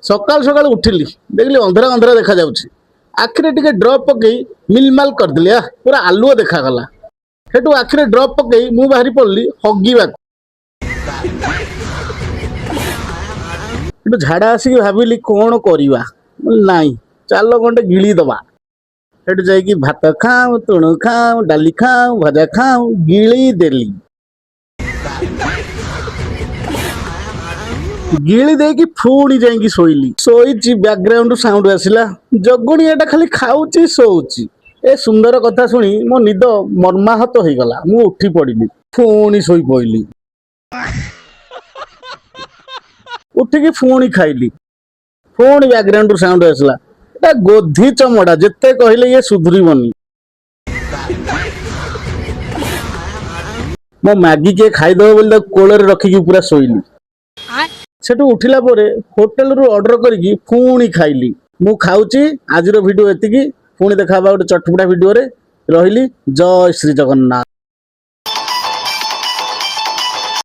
सकाल सकाल उठिली देखली अंधेरा अंधेरा देखा जाउछि आखिरे टिके ड्रप पकई मिलमाल करदेली पूरा आलुओ देखागला सेठू आखिरे ड्रप पकई मु बाहरी पड़ली हगिबा झाड़ा आसिक भाविली कौन करवा नाई चाल गंटे गिली दबा सेठू जाइकी भात खाऊ तुणु खाऊ डाली खाऊ भजा खाऊ गिली देली गिली देकी पुणी जाइकी शोइली शोइची बैकग्राउंड साउंड आसिला जगुणी एटा खाली खाऊची शोउची ए सुंदर कथा सुनी मो निद मर्माहत हो गला मु उठी पड़िली पुणी शोई पइली उठिकी पुणी खाइली पुणी बैकग्राउंड साउंड आसिला एटा गोधी चमड़ा जेते कहले ये सुधरीबनी मो मैगी के खाइदब बोली कोଳରେ रखिकी पूरा शोइली सेठू उठिला पोरे होटल रु ऑर्डर करिकी पुणी खाइली मु खाउची आजिरो वीडियो एतिकी पुणी देखा गोटे चटपुटा वीडियो रे रहिली जय श्री जगन्नाथ।